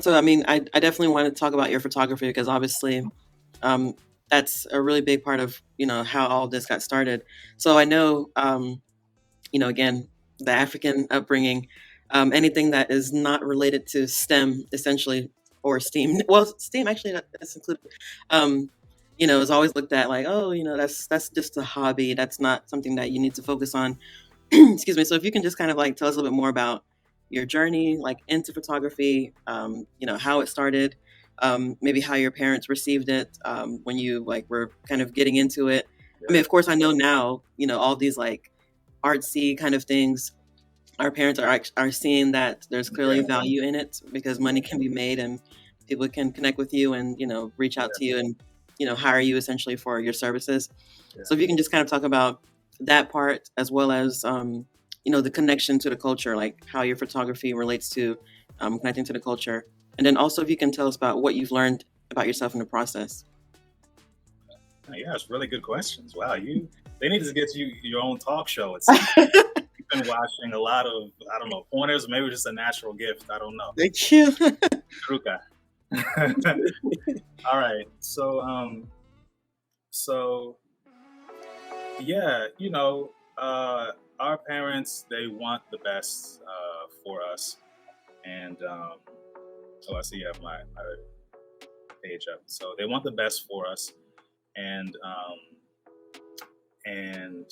So I mean, I definitely want to talk about your photography because obviously, um, that's a really big part of how all this got started. So I know, again, the African upbringing, anything that is not related to STEM, essentially, or STEAM. Well, STEAM actually that's included. Um, is always looked at like, oh, that's just a hobby. That's not something that you need to focus on. Excuse me. So if you can just kind of like tell us a little bit more about your journey, like into photography, how it started, maybe how your parents received it when you like were kind of getting into it. I mean, Yeah, of course, I know now, all these like artsy kind of things. Our parents are seeing that there's clearly yeah, value in it because money can be made and people can connect with you and reach out yeah, to you and hire you essentially for your services. yeah. So if you can just kind of talk about that part as well as the connection to the culture, like how your photography relates to connecting to the culture, and then also if you can tell us about what you've learned about yourself in the process. Yeah, it's really good questions. Wow, they need to get you your own talk show. It seems you've been watching a lot of, I don't know, pointers, or maybe just a natural gift. I don't know. Thank you. Truca. All right. So yeah, our parents, they want the best for us, and oh, I see you have my page up. So they want the best for us, and and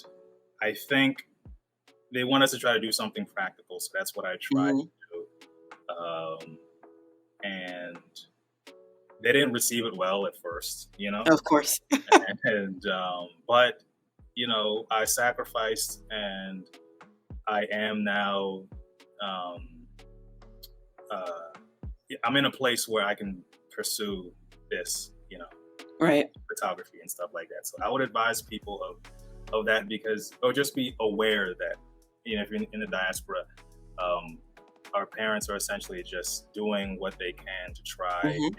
I think they want us to try to do something practical. So that's what I tried Hmm. to do. And they didn't receive it well at first, Of course. and but I sacrificed, and I am now um, uh, I'm in a place where I can pursue this, Right. photography and stuff like that. So I would advise people of that, because, or just be aware that, if you're in the diaspora, um, our parents are essentially just doing what they can to try Hmm. and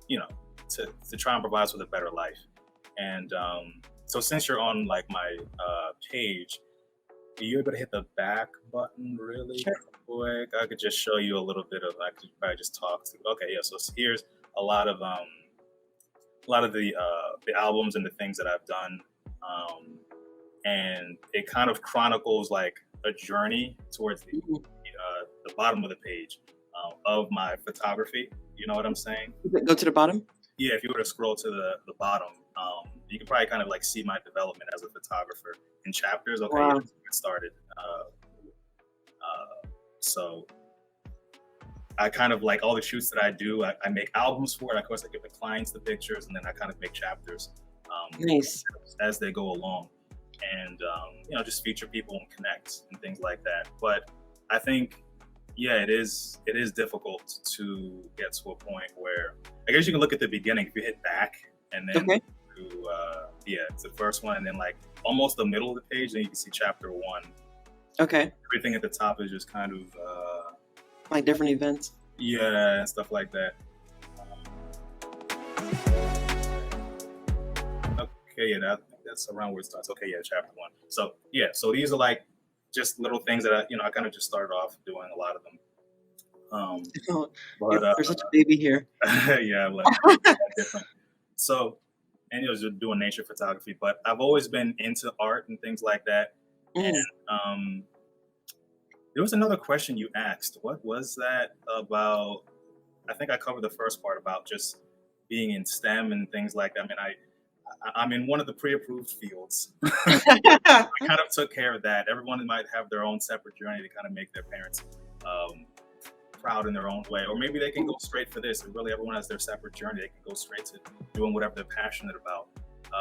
you know to try and provide us with a better life. And so since you're on like my page, are you able to hit the back button really Sure. quick? I could just show you a little bit of, I could probably just talk to. Okay, yeah. So here's a lot of the albums and the things that I've done, um, and it kind of chronicles like a journey towards Mhm. the bottom of the page of my photography. You know what I'm saying? Go to the bottom. Yeah. If you were to scroll to the bottom, you can probably kind of like see my development as a photographer in chapters. Okay, yeah, Wow. let's get started. So I kind of like all the shoots that I do. I make albums for it. Of course, I give the clients the pictures, and then I kind of make chapters Nice. as they go along, and just feature people and connect and things like that. But I think, yeah, it is difficult to get to a point where, I guess you can look at the beginning if you hit back and then Okay. to it's the first one, and then like almost the middle of the page, then you can see chapter one. Okay. Everything at the top is just kind of Like different events. yeah, and stuff like that. Okay, yeah, that's around where it starts. Okay, yeah, chapter one. So yeah, so these are like just little things that I kind of just started off doing a lot of them. Um, Oh, but you're such a baby here. yeah, like different. So, and it was just doing nature photography, but I've always been into art and things like that. And Mm. there was another question you asked. What was that about? I think I covered the first part about just being in STEM and things like that. I mean, I'm in one of the pre-approved fields. I kind of took care of that. Everyone might have their own separate journey to kind of make their parents um, proud in their own way, or maybe they can go straight for this. And really, everyone has their separate journey. They can go straight to doing whatever they're passionate about.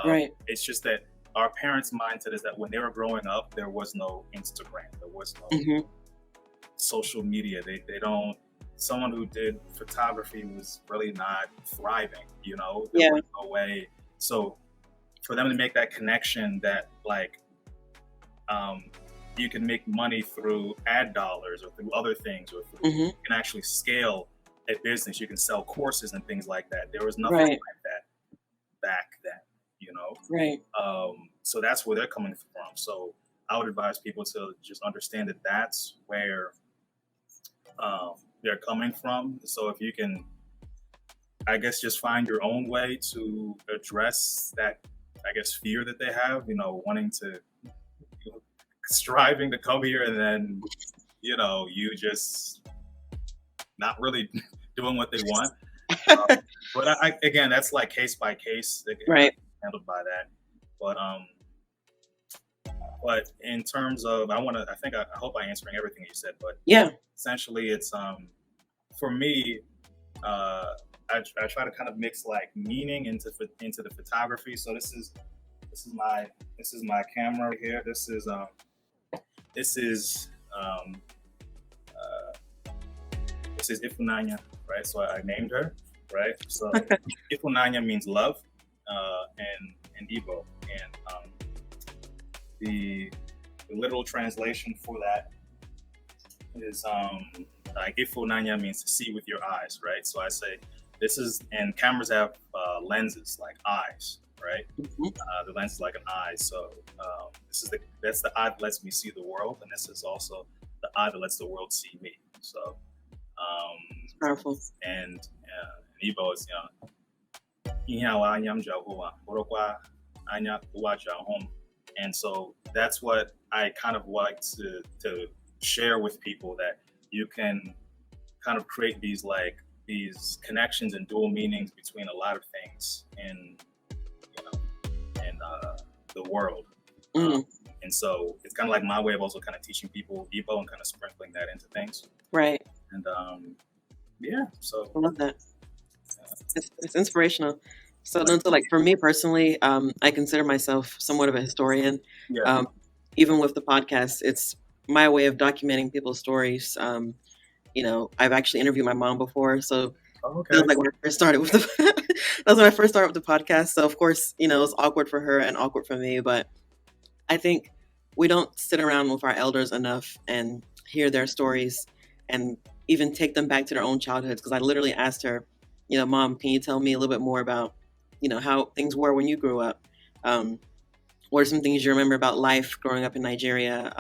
Right. It's just that our parents' mindset is that when they were growing up, there was no Instagram, there was no Hmm. social media. They don't. Someone who did photography was really not thriving. There Yeah. was no way. So for them to make that connection, that like um, you can make money through ad dollars or through other things, or through, Hmm. you can actually scale a business. You can sell courses and things like that. There was nothing Right. like that back then, you know. Right. So that's where they're coming from. So I would advise people to just understand that that's where they're coming from. So if you can, I guess, just find your own way to address that, I guess, fear that they have, wanting to, striving to come here, and then, you just not really doing what they want. But again, that's like case by case. It has Right. to be handled by that. But in terms of, I hope I'm answering everything you said. But Yeah. essentially, it's for me, uh, I try to kind of mix like meaning into the photography. So this is my camera right here. This is um, this is Ifunanya, right? So I named her, right? So Ifunanya means love, in Igbo, and the literal translation for that is like Ifunanya means to see with your eyes, right? So I say this is, and cameras have lenses like eyes, right? Mhm. The lens is like an eye. So that's the eye that lets me see the world, and this is also the eye that lets the world see me. So It's powerful. and in Igbo is ihe awa anya m ji ahụ ụwa, bụrụkwa anya ụwa ji ahụ m. And so that's what I kind of like to share with people, that you can kind of create these connections and dual meanings between a lot of things in the world. Mm. And so it's kind of like my way of also kind of teaching people Igbo and kind of sprinkling that into things. Right. And yeah, so I love that. It's inspirational. So then, so like for me personally, I consider myself somewhat of a historian. yeah. Even with the podcast, it's my way of documenting people's stories. I've actually interviewed my mom before, so Okay. that was like when I first started with the that was when I first started with the podcast. So of course, it was awkward for her and awkward for me, but I think we don't sit around with our elders enough and hear their stories and even take them back to their own childhoods. Because I literally asked her, Mom, can you tell me a little bit more about, how things were when you grew up? What are some things you remember about life growing up in Nigeria?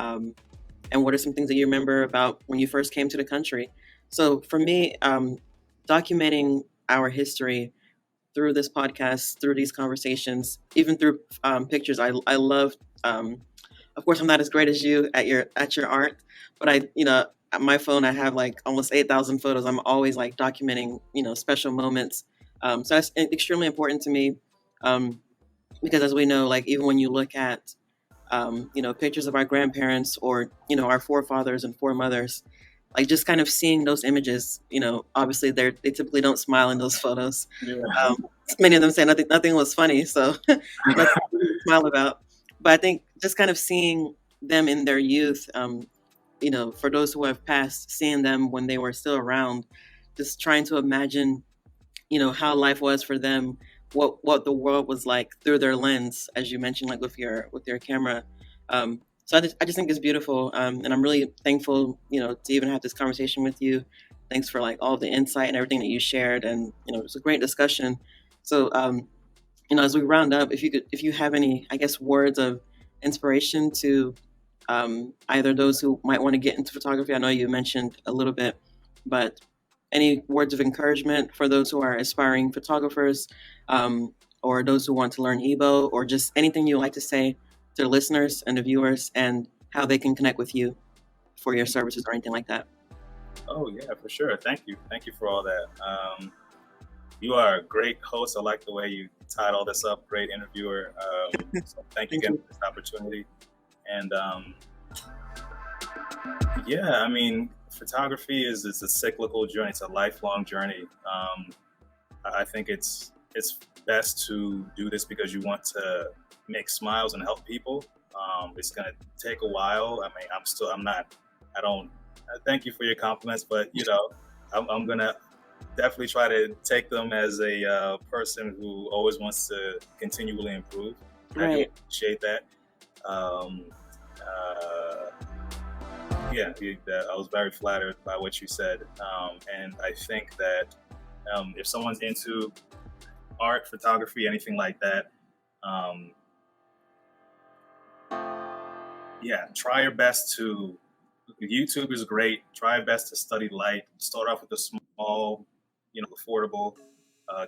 And what are some things that you remember about when you first came to the country? So for me, documenting our history through this podcast, through these conversations, even through pictures, I love. Of course, I'm not as great as you at your art, but at my phone I have like almost 8,000 photos. I'm always like documenting, special moments. So that's extremely important to me, because as we know, like even when you look at pictures of our grandparents or our forefathers and foremothers, like just kind of seeing those images, obviously they typically don't smile in those photos. Yeah. Many of them say nothing was funny, so nothing to smile about. But I think just kind of seeing them in their youth, for those who have passed, seeing them when they were still around, just trying to imagine, how life was for them, what the world was like through their lens, as you mentioned, like with your camera. So I just think it's beautiful, and I'm really thankful, to even have this conversation with you. Thanks for like all the insight and everything that you shared, and it was a great discussion. So as we round up, if you have any, I guess, words of inspiration to either those who might want to get into photography. I know you mentioned a little bit, but any words of encouragement for those who are aspiring photographers, or those who want to learn Igbo, or just anything you'd like to say to the listeners and the viewers, and how they can connect with you for your services or anything like that? Oh yeah, for sure. Thank you for all that. You are a great host. I like the way you tied all this up. Great interviewer. So thank you Thank again you. for this opportunity. And yeah, I mean, photography is a cyclical journey. It's a lifelong journey. I think it's best to do this because you want to make smiles and help people. It's gonna take a while. I mean, I'm not. I don't. Thank you for your compliments, but I'm gonna definitely try to take them as a person who always wants to continually improve. I do Right. appreciate that. Um, uh, yeah, I was very flattered by what you said, and I think that if someone's into art, photography, anything like that, yeah, try your best to YouTube is great. Try best to study light. Start off with a small, affordable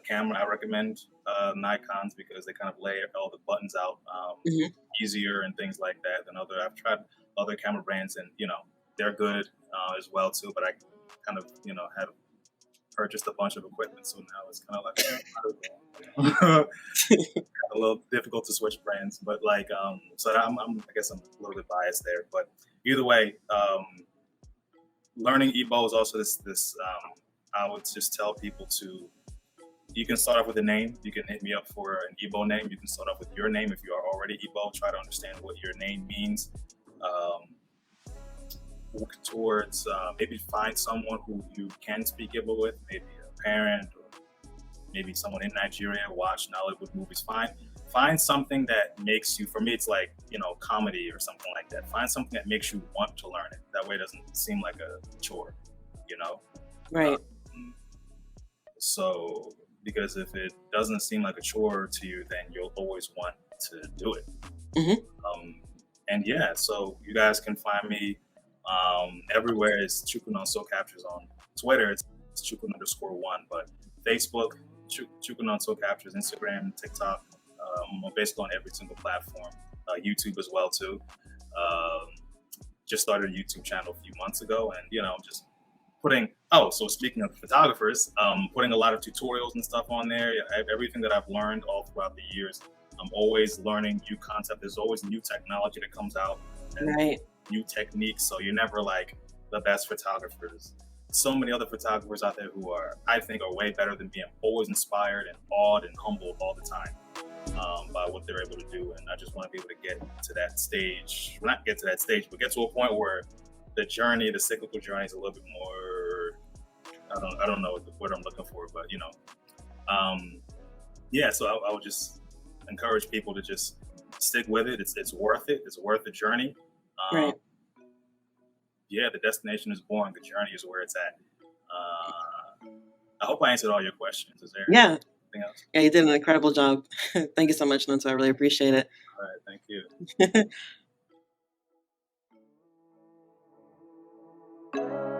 camera. I recommend Nikon's because they kind of lay all the buttons out Hmm. easier and things like that than other. I've tried other camera brands and they're good as well too. But I kind of have purchased a bunch of equipment, so now it's kind of like a little difficult to switch brands. But like, so I guess I'm a little bit biased there. But either way, learning Igbo is also this. I would just tell people to. You can start off with a name. You can hit me up for an Igbo name. You can start off with your name if you are already Igbo. Try to understand what your name means. Work towards maybe find someone who you can speak Igbo with, maybe a parent or maybe someone in Nigeria, watch Nollywood movies. Find something that makes you, for me, it's like, comedy or something like that. Find something that makes you want to learn it. That way it doesn't seem like a chore, you know? Right. So, because if it doesn't seem like a chore to you, then you'll always want to do it. Hmm. And yeah, so you guys can find me everywhere. It's ChukwunonsoCaptures on Twitter. It's Chukun_1, but Facebook, ChukwunonsoCaptures, Instagram, TikTok. I'm basically on every single platform. YouTube as well too. Just started a YouTube channel a few months ago, and just putting. Oh, so speaking of photographers, putting a lot of tutorials and stuff on there. Everything that I've learned all throughout the years. I'm always learning new concept. There's always new technology that comes out, and Right. new techniques. So you're never like the best photographers. So many other photographers out there who I think, are way better than me. I'm always inspired and awed and humbled all the time by what they're able to do. And I just want to be able to get to that stage, not get to that stage, but get to a point where the journey, the cyclical journey, is a little bit more. I don't know what I'm looking for, but yeah. So I would just encourage people to just stick with it. It's worth it. It's worth the journey. Um, Right. yeah, the destination is boring. The journey is where it's at. I hope I answered all your questions. Is there Yeah. anything else? Yeah, you did an incredible job. Thank you so much, Nunto. I really appreciate it. All right, thank you.